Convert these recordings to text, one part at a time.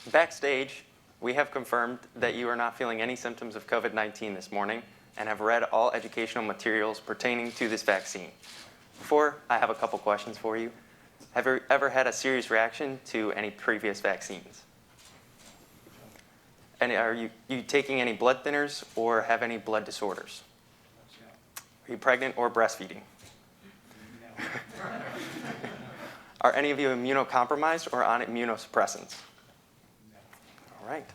Backstage, we have confirmed that you are not feeling any symptoms of COVID-19 this morning and have read all educational materials pertaining to this vaccine. Before, I have a couple questions for you. Have you ever had a serious reaction to any previous vaccines? And are you taking any blood thinners or have any blood disorders? Are you pregnant or breastfeeding? Are any of you immunocompromised or on immunosuppressants? All right.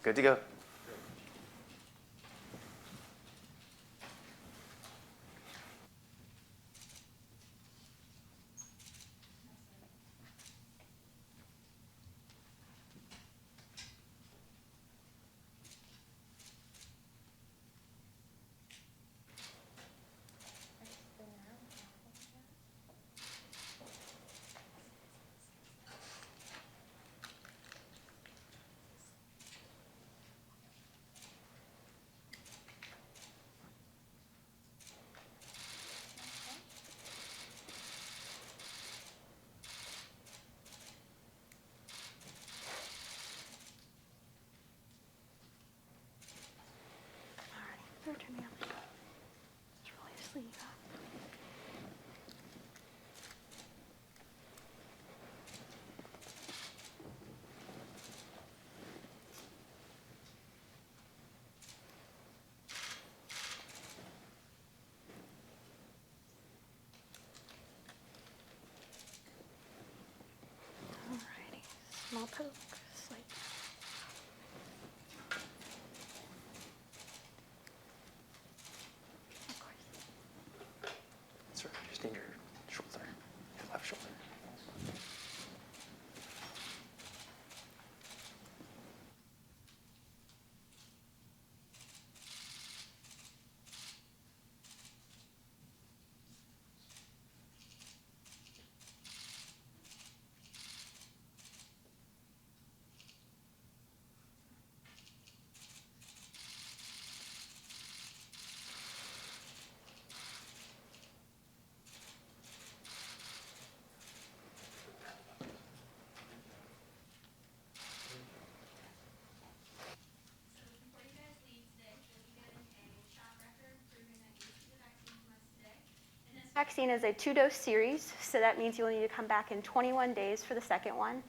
Good to go. Turn me up. It's really asleep. Alrighty, small poke, slight. Of course. Sir, just need your shoulder, your left shoulder. Vaccine is a 2-dose series, so that means you'll need to come back in 21 days for the second one.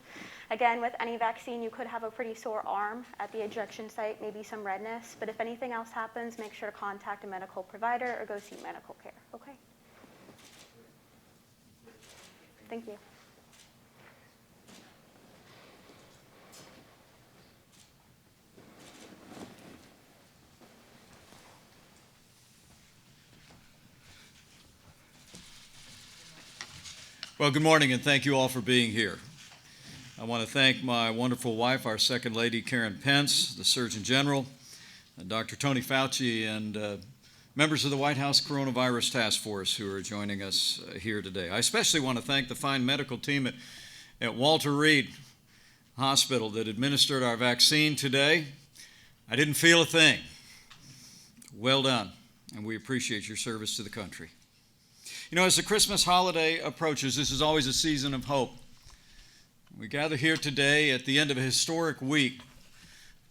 Again, with any vaccine, you could have a pretty sore arm at the injection site, maybe some redness, but if anything else happens, make sure to contact a medical provider or go seek medical care, okay? Thank you. Well, good morning, and thank you all for being here. I want to thank my wonderful wife, our Second Lady, Karen Pence, the Surgeon General, and Dr. Tony Fauci, and members of the White House Coronavirus Task Force who are joining us here today. I especially want to thank the fine medical team at Walter Reed Hospital that administered our vaccine today. I didn't feel a thing. Well done, and we appreciate your service to the country. You know, as the Christmas holiday approaches, this is always a season of hope. We gather here today at the end of a historic week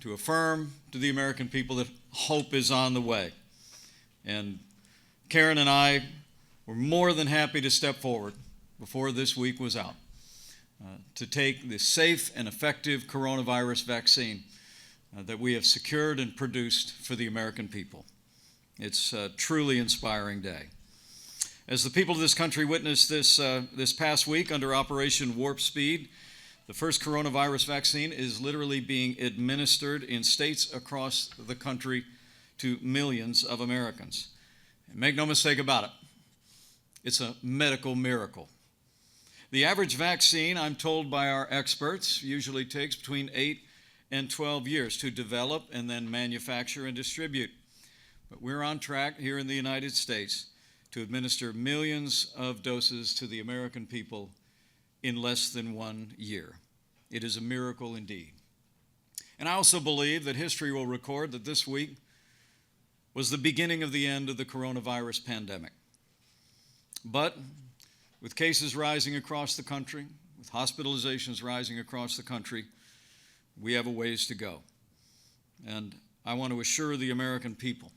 to affirm to the American people that hope is on the way. And Karen and I were more than happy to step forward before this week was out to take the safe and effective coronavirus vaccine that we have secured and produced for the American people. It's a truly inspiring day. As the people of this country witnessed this past week under Operation Warp Speed, the first coronavirus vaccine is literally being administered in states across the country to millions of Americans. And make no mistake about it, it's a medical miracle. The average vaccine, I'm told by our experts, usually takes between 8 and 12 years to develop and then manufacture and distribute. But we're on track here in the United States to administer millions of doses to the American people in less than 1 year. It is a miracle indeed. And I also believe that history will record that this week was the beginning of the end of the coronavirus pandemic. But with cases rising across the country, with with hospitalizations rising across the country, we have a ways to go. And I want to assure the American people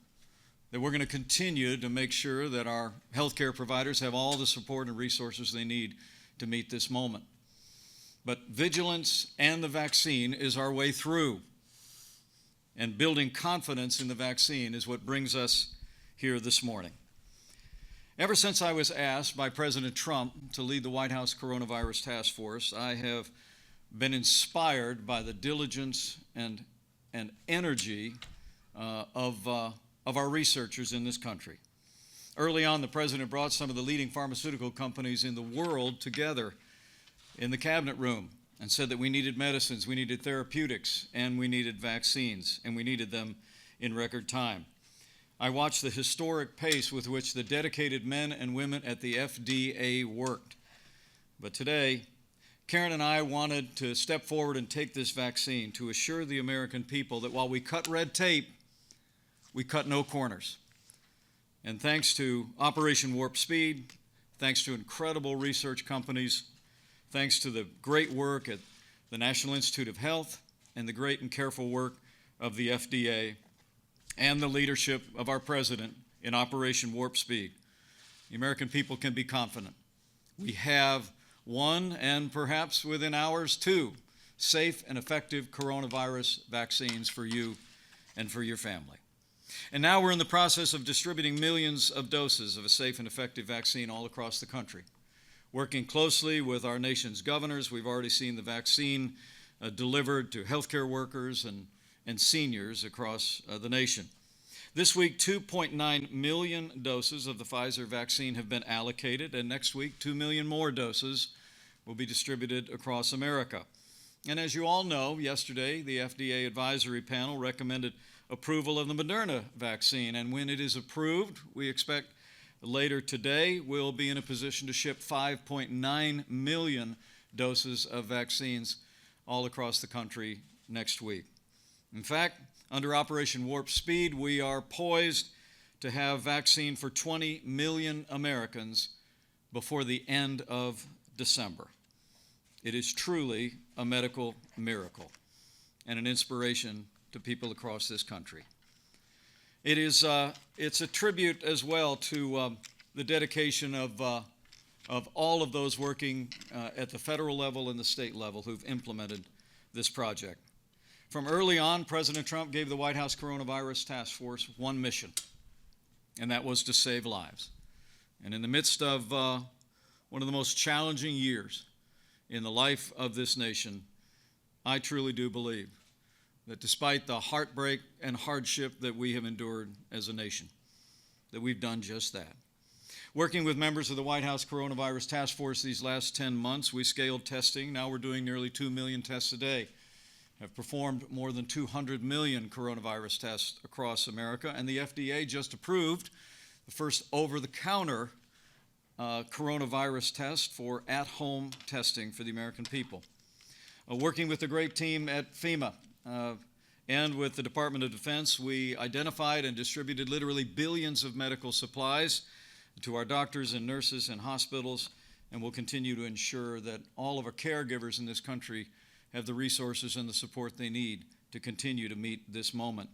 that we're going to continue to make sure that our healthcare providers have all the support and resources they need to meet this moment. But vigilance and the vaccine is our way through. And building confidence in the vaccine is what brings us here this morning. Ever since I was asked by President Trump to lead the White House Coronavirus Task Force, I have been inspired by the diligence and energy of our researchers in this country. Early on, the President brought some of the leading pharmaceutical companies in the world together in the cabinet room and said that we needed medicines, we needed therapeutics, and we needed vaccines, and we needed them in record time. I watched the historic pace with which the dedicated men and women at the FDA worked. But today, Karen and I wanted to step forward and take this vaccine to assure the American people that while we cut red tape, we cut no corners. And thanks to Operation Warp Speed, thanks to incredible research companies, thanks to the great work at the National Institute of Health and the great and careful work of the FDA and the leadership of our President in Operation Warp Speed, the American people can be confident. We have one, and perhaps within hours, two, safe and effective coronavirus vaccines for you and for your family. And now we're in the process of distributing millions of doses of a safe and effective vaccine all across the country. Working closely with our nation's governors, we've already seen the vaccine delivered to healthcare workers and seniors across the nation. This week, 2.9 million doses of the Pfizer vaccine have been allocated, and next week, 2 million more doses will be distributed across America. And as you all know, yesterday, the FDA advisory panel recommended approval of the Moderna vaccine, and when it is approved, we expect later today we'll be in a position to ship 5.9 million doses of vaccines all across the country next week. In fact, under Operation Warp Speed, we are poised to have vaccine for 20 million Americans before the end of December. It is truly a medical miracle and an inspiration to people across this country. It's a tribute as well to the dedication of all of those working at the federal level and the state level who've implemented this project. From early on, President Trump gave the White House Coronavirus Task Force one mission, and that was to save lives. And in the midst of one of the most challenging years in the life of this nation, I truly do believe that despite the heartbreak and hardship that we have endured as a nation, that we've done just that. Working with members of the White House Coronavirus Task Force these last 10 months, we scaled testing. Now we're doing nearly 2 million tests a day. Have performed more than 200 million coronavirus tests across America, and the FDA just approved the first over-the-counter coronavirus test for at-home testing for the American people. Working with the great team at FEMA and with the Department of Defense, we identified and distributed literally billions of medical supplies to our doctors and nurses and hospitals, and will continue to ensure that all of our caregivers in this country have the resources and the support they need to continue to meet this moment.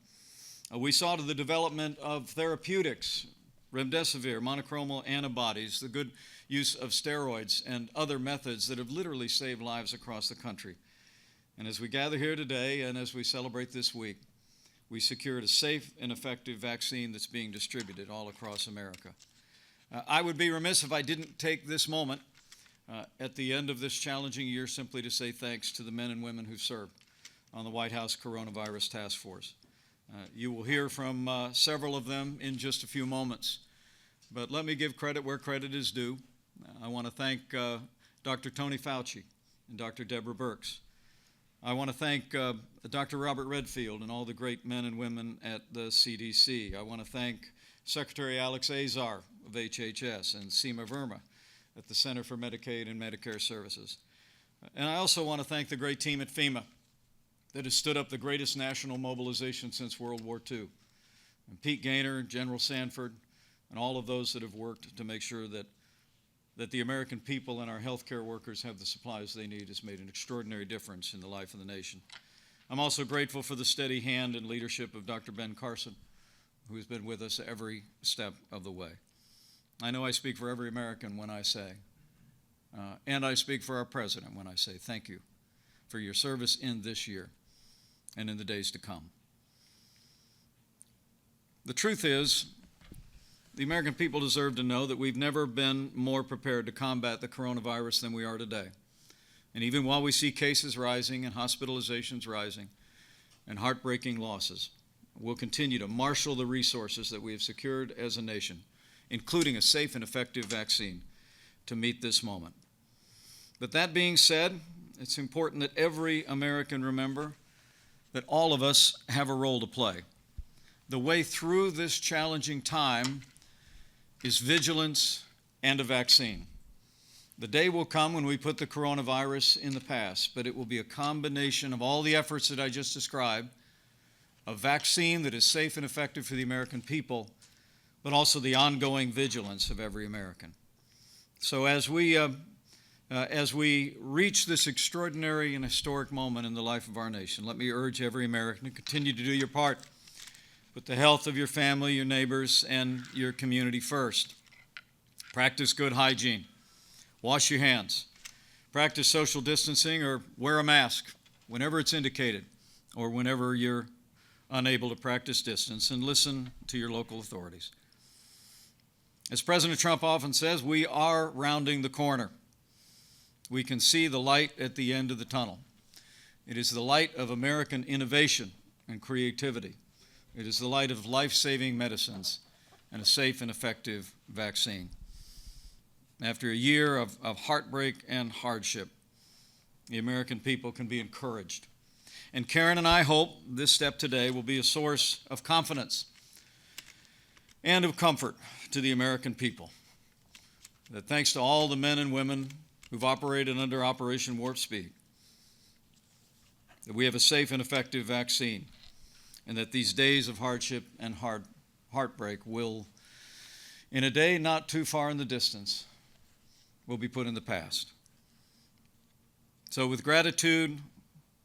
We saw to the development of therapeutics, remdesivir, monoclonal antibodies, the good use of steroids and other methods that have literally saved lives across the country. And as we gather here today and as we celebrate this week, we secured a safe and effective vaccine that's being distributed all across America. I would be remiss if I didn't take this moment at the end of this challenging year simply to say thanks to the men and women who served on the White House Coronavirus Task Force. You will hear from several of them in just a few moments. But let me give credit where credit is due. I want to thank Dr. Tony Fauci and Dr. Deborah Birx. I want to thank Dr. Robert Redfield and all the great men and women at the CDC. I want to thank Secretary Alex Azar of HHS and Seema Verma at the Center for Medicaid and Medicare Services. And I also want to thank the great team at FEMA that has stood up the greatest national mobilization since World War II. And Pete Gaynor, General Sanford, and all of those that have worked to make sure that that the American people and our healthcare workers have the supplies they need has made an extraordinary difference in the life of the nation. I'm also grateful for the steady hand and leadership of Dr. Ben Carson, who has been with us every step of the way. I know I speak for every American when I say, and I speak for our president when I say thank you for your service in this year and in the days to come. The truth is, the American people deserve to know that we've never been more prepared to combat the coronavirus than we are today. And even while we see cases rising and hospitalizations rising and heartbreaking losses, we'll continue to marshal the resources that we have secured as a nation, including a safe and effective vaccine, to meet this moment. But that being said, it's important that every American remember that all of us have a role to play. The way through this challenging time is vigilance and a vaccine. The day will come when we put the coronavirus in the past, but it will be a combination of all the efforts that I just described, a vaccine that is safe and effective for the American people, but also the ongoing vigilance of every American. So as we reach this extraordinary and historic moment in the life of our nation, let me urge every American to continue to do your part. Put the health of your family, your neighbors, and your community first. Practice good hygiene. Wash your hands. Practice social distancing or wear a mask whenever it's indicated or whenever you're unable to practice distance, and listen to your local authorities. As President Trump often says, we are rounding the corner. We can see the light at the end of the tunnel. It is the light of American innovation and creativity. It is the light of life-saving medicines and a safe and effective vaccine. After a year of heartbreak and hardship, the American people can be encouraged. And Karen and I hope this step today will be a source of confidence and of comfort to the American people. That thanks to all the men and women who've operated under Operation Warp Speed, that we have a safe and effective vaccine, and that these days of hardship and heartbreak will, in a day not too far in the distance, will be put in the past. So with gratitude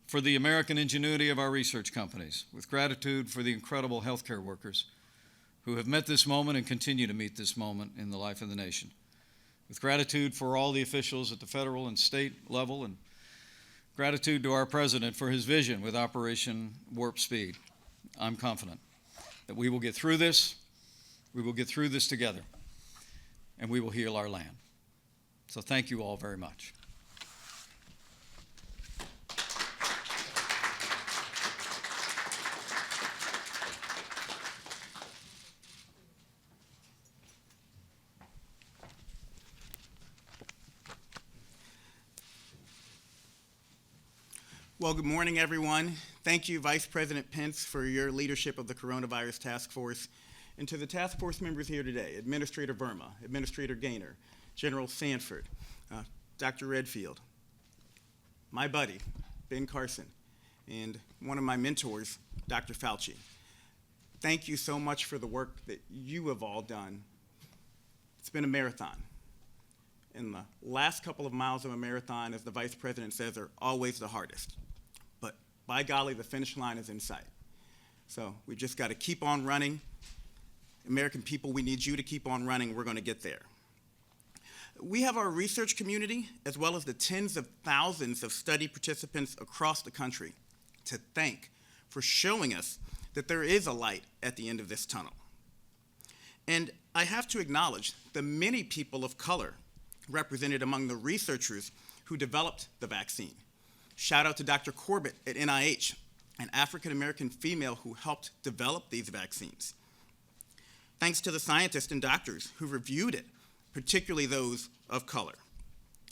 for the American ingenuity of our research companies, with gratitude for the incredible healthcare workers who have met this moment and continue to meet this moment in the life of the nation, with gratitude for all the officials at the federal and state level, and gratitude to our president for his vision with Operation Warp Speed, I'm confident that we will get through this, together, and we will heal our land. So thank you all very much. Well, good morning, everyone. Thank you, Vice President Pence, for your leadership of the Coronavirus Task Force. And to the task force members here today, Administrator Verma, Administrator Gaynor, General Sanford, Dr. Redfield, my buddy, Ben Carson, and one of my mentors, Dr. Fauci. Thank you so much for the work that you have all done. It's been a marathon. And the last couple of miles of a marathon, as the Vice President says, are always the hardest. But by golly, the finish line is in sight. So we've just got to keep on running. American people, we need you to keep on running. We're going to get there. We have our research community, as well as the tens of thousands of study participants across the country, to thank for showing us that there is a light at the end of this tunnel. And I have to acknowledge the many people of color represented among the researchers who developed the vaccine. Shout out to Dr. Corbett at NIH, an African-American female who helped develop these vaccines. Thanks to the scientists and doctors who reviewed it, particularly those of color,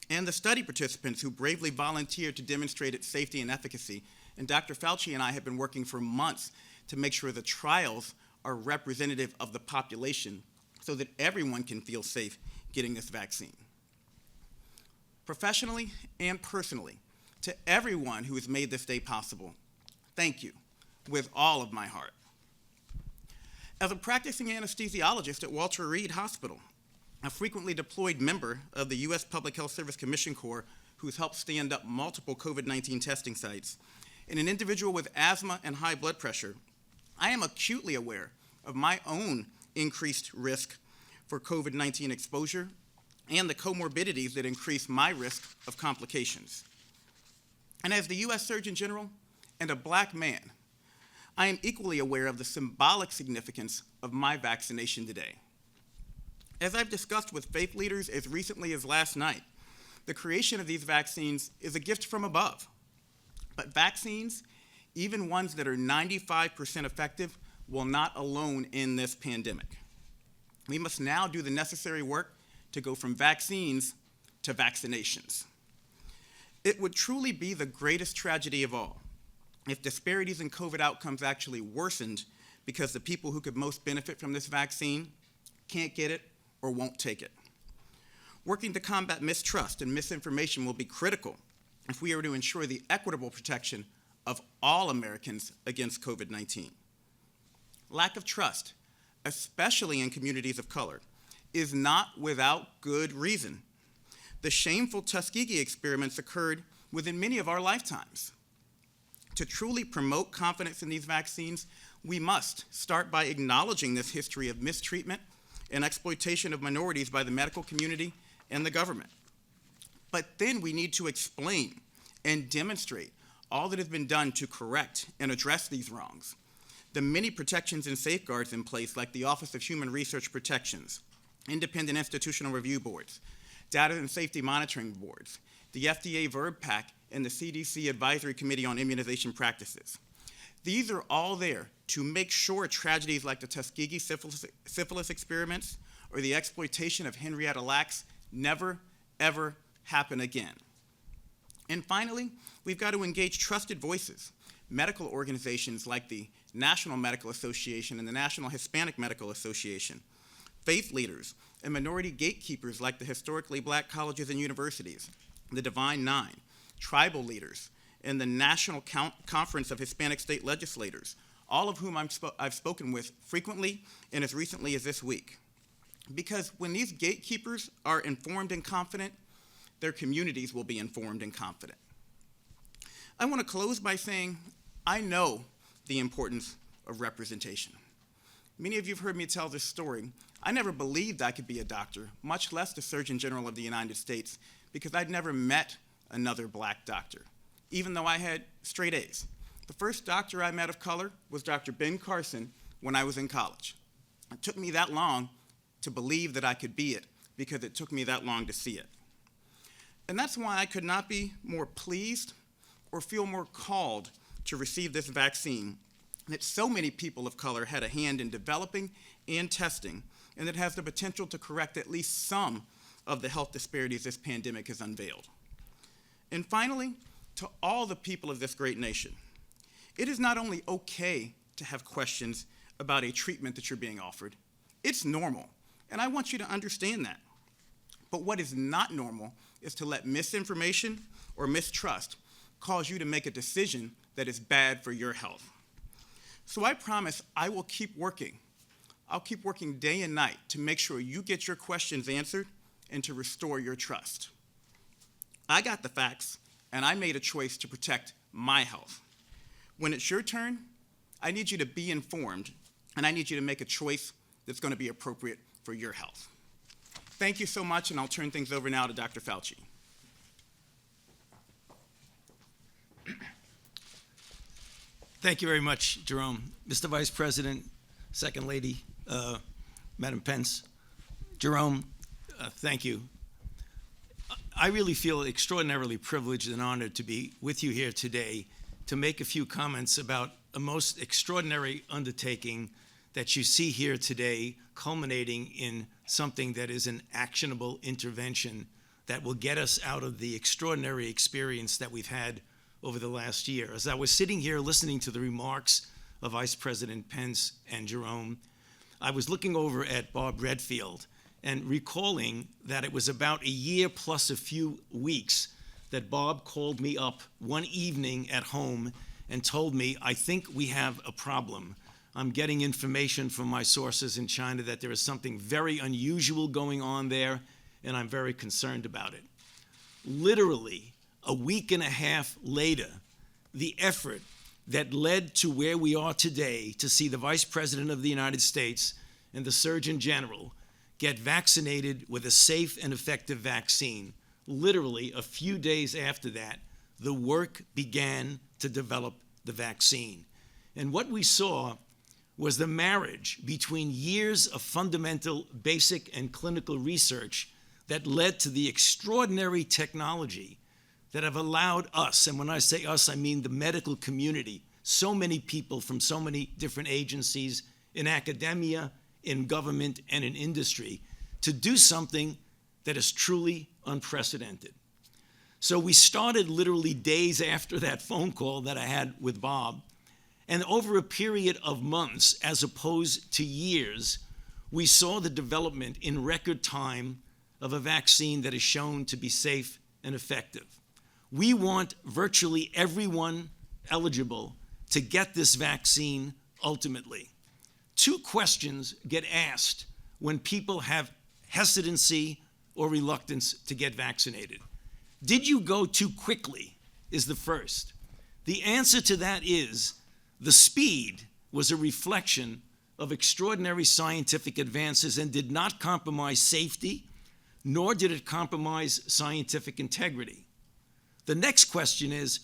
and the study participants who bravely volunteered to demonstrate its safety and efficacy. And Dr. Fauci and I have been working for months to make sure the trials are representative of the population so that everyone can feel safe getting this vaccine. Professionally and personally, to everyone who has made this day possible, thank you with all of my heart. As a practicing anesthesiologist at Walter Reed Hospital, a frequently deployed member of the U.S. Public Health Service Commission Corps who's helped stand up multiple COVID-19 testing sites, and an individual with asthma and high blood pressure, I am acutely aware of my own increased risk for COVID-19 exposure and the comorbidities that increase my risk of complications. And as the U.S. Surgeon General and a Black man, I am equally aware of the symbolic significance of my vaccination today. As I've discussed with faith leaders as recently as last night, the creation of these vaccines is a gift from above. But vaccines, even ones that are 95% effective, will not alone end this pandemic. We must now do the necessary work to go from vaccines to vaccinations. It would truly be the greatest tragedy of all if disparities in COVID outcomes actually worsened because the people who could most benefit from this vaccine can't get it or won't take it. Working to combat mistrust and misinformation will be critical if we are to ensure the equitable protection of all Americans against COVID-19. Lack of trust, especially in communities of color, is not without good reason. The shameful Tuskegee experiments occurred within many of our lifetimes. To truly promote confidence in these vaccines, we must start by acknowledging this history of mistreatment and exploitation of minorities by the medical community and the government. But then we need to explain and demonstrate all that has been done to correct and address these wrongs. The many protections and safeguards in place, like the Office of Human Research Protections, independent institutional review boards, data and safety monitoring boards, the FDA VRBPAC, and the CDC Advisory Committee on Immunization Practices. These are all there to make sure tragedies like the Tuskegee syphilis experiments or the exploitation of Henrietta Lacks never, ever happen again. And finally, we've got to engage trusted voices, medical organizations like the National Medical Association and the National Hispanic Medical Association, faith leaders, and minority gatekeepers like the historically Black colleges and universities, the Divine Nine, tribal leaders, and the National Conference of Hispanic State Legislators, all of whom I've spoken with frequently and as recently as this week. Because when these gatekeepers are informed and confident, their communities will be informed and confident. I want to close by saying I know the importance of representation. Many of you have heard me tell this story. I never believed I could be a doctor, much less the Surgeon General of the United States, because I'd never met another Black doctor, even though I had straight A's. The first doctor I met of color was Dr. Ben Carson when I was in college. It took me that long to believe that I could be it, because it took me that long to see it. And that's why I could not be more pleased or feel more called to receive this vaccine, that so many people of color had a hand in developing and testing, and that has the potential to correct at least some of the health disparities this pandemic has unveiled. And finally, to all the people of this great nation, it is not only okay to have questions about a treatment that you're being offered, it's normal, and I want you to understand that. But what is not normal is to let misinformation or mistrust cause you to make a decision that is bad for your health. So I promise I will keep working. I'll keep working day and night to make sure you get your questions answered and to restore your trust. I got the facts, and I made a choice to protect my health. When it's your turn, I need you to be informed, and I need you to make a choice that's going to be appropriate for your health. Thank you so much, and I'll turn things over now to Dr. Fauci. Thank you very much, Jerome. Mr. Vice President, Second Lady, Madam Pence, Jerome, thank you. I really feel extraordinarily privileged and honored to be with you here today to make a few comments about a most extraordinary undertaking that you see here today, culminating in something that is an actionable intervention that will get us out of the extraordinary experience that we've had over the last year. As I was sitting here listening to the remarks of Vice President Pence and Jerome, I was looking over at Bob Redfield and recalling that it was about a year plus a few weeks that Bob called me up one evening at home and told me, I think we have a problem. I'm getting information from my sources in China that there is something very unusual going on there, and I'm very concerned about it. Literally, a week and a half later, the effort that led to where we are today to see the Vice President of the United States and the Surgeon General get vaccinated with a safe and effective vaccine, literally a few days after that, the work began to develop the vaccine. And what we saw was the marriage between years of fundamental, basic, and clinical research that led to the extraordinary technology that have allowed us, and when I say us, I mean the medical community, so many people from so many different agencies in academia, in government, and in industry, to do something that is truly unprecedented. So we started literally days after that phone call that I had with Bob, and over a period of months, as opposed to years, we saw the development in record time of a vaccine that is shown to be safe and effective. We want virtually everyone eligible to get this vaccine ultimately. Two questions get asked when people have hesitancy or reluctance to get vaccinated. Did you go too quickly is the first. The answer to that is the speed was a reflection of extraordinary scientific advances and did not compromise safety, nor did it compromise scientific integrity. The next question is,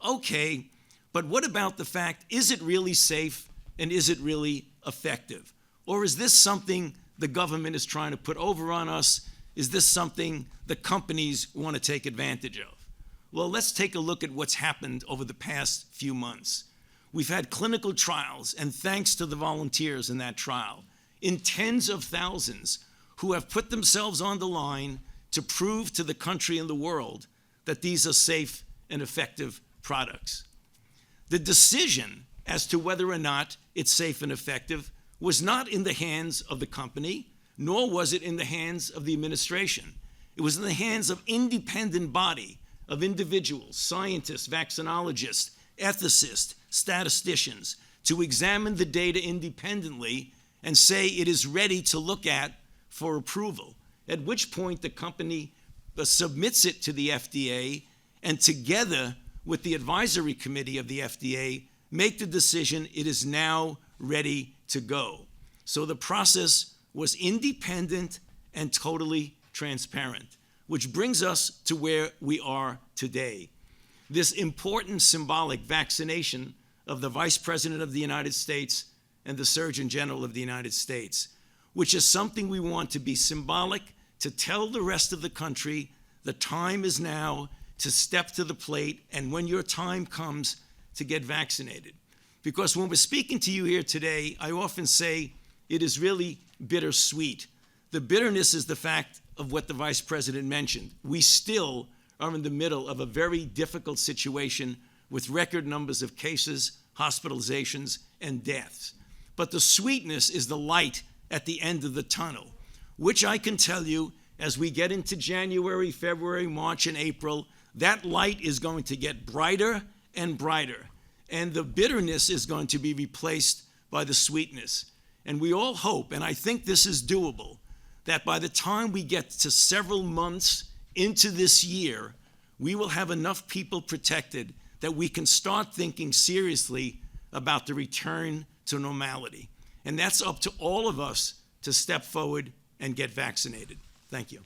okay, but what about the fact, is it really safe and is it really effective? Or is this something the government is trying to put over on us? Is this something the companies want to take advantage of? Well, let's take a look at what's happened over the past few months. We've had clinical trials, and thanks to the volunteers in that trial, in tens of thousands who have put themselves on the line to prove to the country and the world that these are safe and effective products. The decision as to whether or not it's safe and effective was not in the hands of the company, nor was it in the hands of the administration. It was in the hands of independent body of individuals, scientists, vaccinologists, ethicists, statisticians, to examine the data independently and say it is ready to look at for approval, at which point the company submits it to the FDA, and together with the advisory committee of the FDA, make the decision it is now ready to go. So the process was independent and totally transparent, which brings us to where we are today. This important symbolic vaccination of the Vice President of the United States and the Surgeon General of the United States, which is something we want to be symbolic, to tell the rest of the country the time is now to step to the plate, and when your time comes, to get vaccinated. Because when we're speaking to you here today, I often say it is really bittersweet. The bitterness is the fact of what the Vice President mentioned. We still are in the middle of a very difficult situation with record numbers of cases, hospitalizations, and deaths. But the sweetness is the light at the end of the tunnel, which I can tell you as we get into January, February, March, and April, that light is going to get brighter and brighter. And the bitterness is going to be replaced by the sweetness. And we all hope, and I think this is doable, that by the time we get to several months into this year, we will have enough people protected that we can start thinking seriously about the return to normality. And that's up to all of us to step forward and get vaccinated. Thank you.